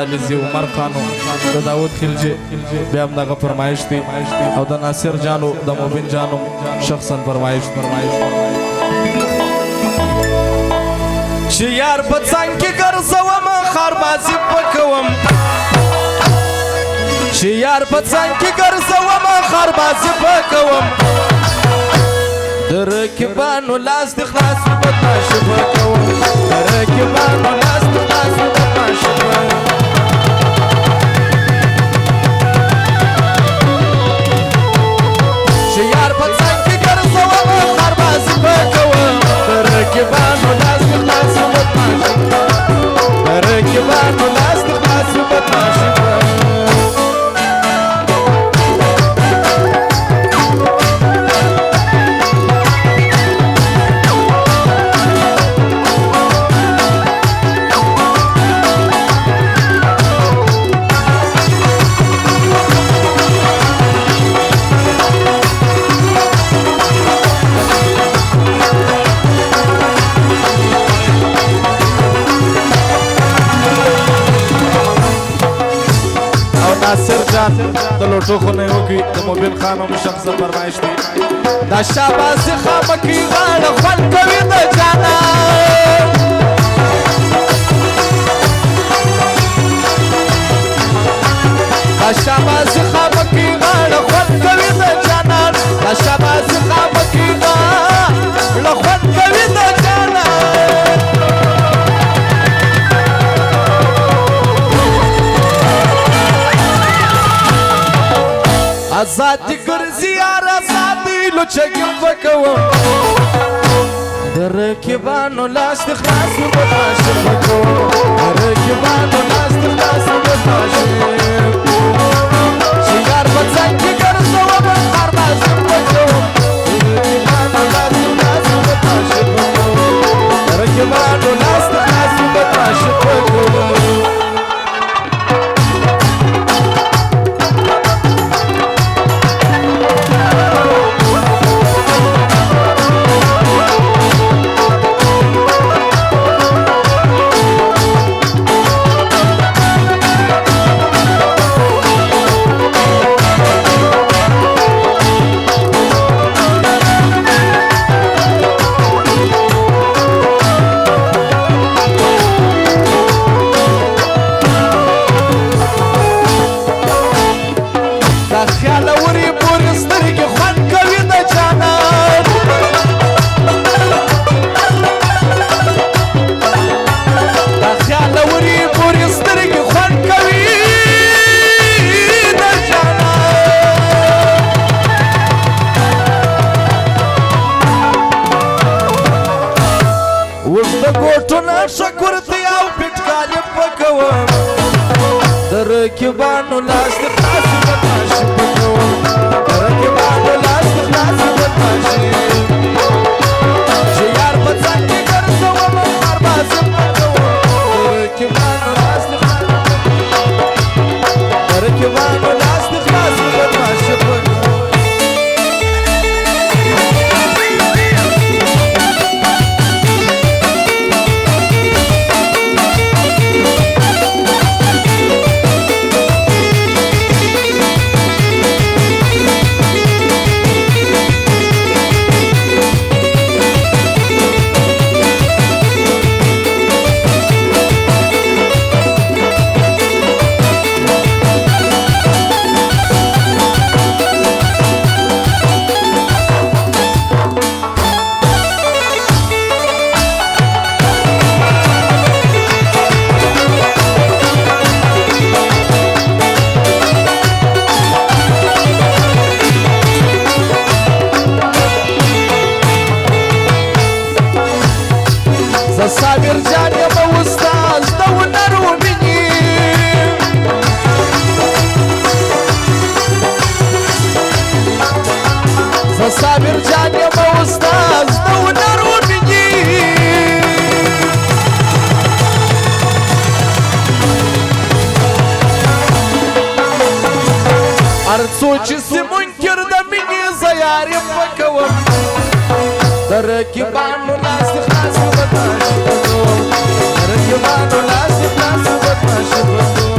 علیزی عمر خانو د داود خلجی بیا هم دغه فرمایش دی او د ناصر جانو د مبین جانو شخصا فرمایش چې یار په څنګ کې ګرځوم خربازي پکوم چې یار په څنګ کې ګرځوم خربازي پکوم د رکبانو لاس د خلاص په تاشه پکوم د رکبانو لاس د خلاص په تاشه پکوم ناصر جان د لوټو خو نه وکي د مبین خانو شخصا فرمایش دی دا شاباس خامکی غاړه خوند کوي د جانا دا شاباس خامکی غاړه خوند کوي د جانا دا شاباس خامکی غاړه خوند کوي د جانا آزادی ګرځي یار آزادی لوچګم وکوم د رکبانو لاس د خلاص په تاشه وکوم د رکبانو لاس د خلاص په تاشه چې یار په څنګ کې ګرځوم خربازي وکوم د رکبانو لاس د خلاص په تاشه وکوم د رکبانو لاس د خلاص په تاشه وکوم رکبانو لاس د خلاص په تاشه وکوم رکبانو لاس د خلاص په تاشه چې یار په څنګ کې ګرځوم خربازي پکوم رکبانو لاس د رکبانو لاس د خلاص په تاشه وکوم صابر جان یم استاد د هنر ومیني صابر جان یم استاد د هنر ومیني هر څو چې سي منکر د مینې زیار یې پکوم د رکبانو لاس د خلاص په تاشه وکوم د رکبانو لاس د خلاص په تاشه وکوم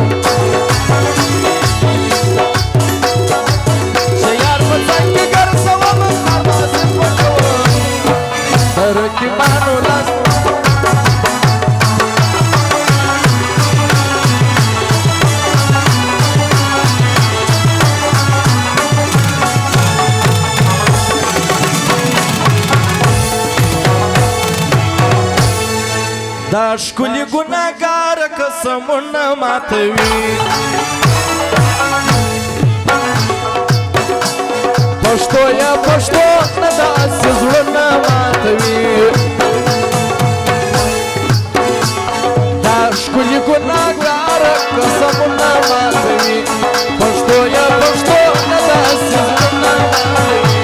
دا ښکلي ګناهګار قسمونه ماتوي پښتو یا پښتو نه داسې زړونه ماتوي دا ښکلي ګناهګار قسمونه ماتوي پښتو یا پښتو نه داسې زړونه ماتوي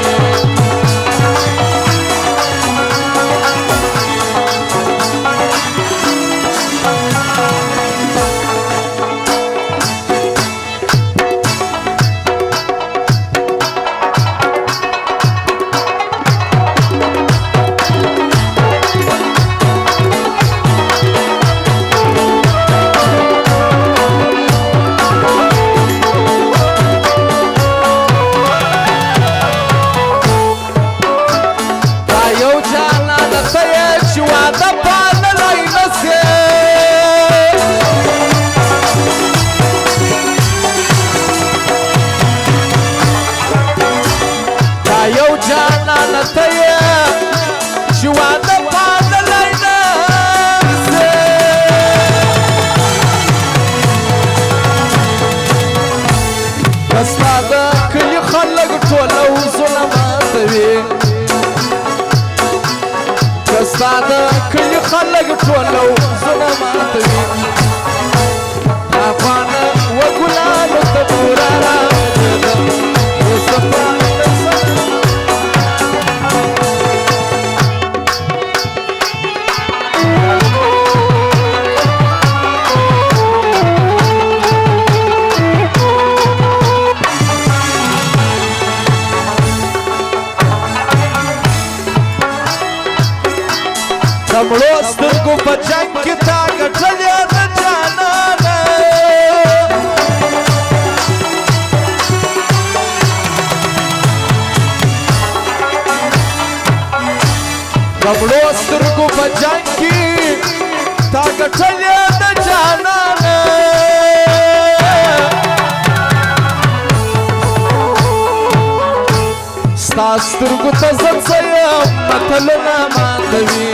ستا د کلي خلک ټول وزونه ماتوي افغانه وګلانو ته بوره راغلې ده مړو سترګو په جنګ کې تا ګټلې د جانانه د مړو سترګو په جنګ کې تا ګټلې د جانانه ستا سترګو ته زه څه یم متلونه ماتوي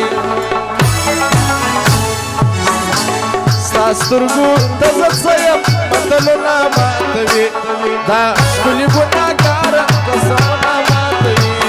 سترګو ته زه څه یم متلونه ماتوي دا ښکلي ګناهګاره قسمونه ماتوي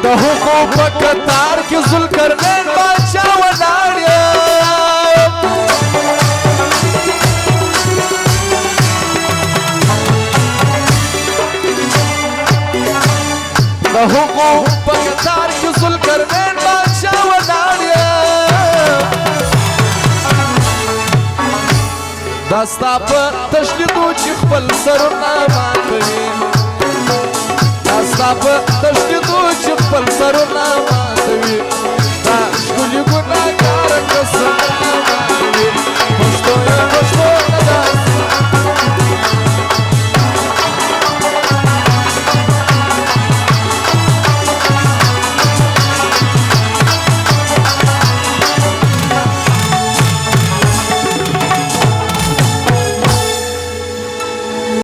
د حقوق په کتار کې ذوالقرنین بادشاه ولاړ یم د حقوق په کتار کې ذوالقرنین بادشاه ولاړ یم دا ستا په تشلیدو چې خپل سرونه ماتوي ستا په تشلیدو چې خپل سرونه ماتوي دا ښکلي ګناهګاره قسم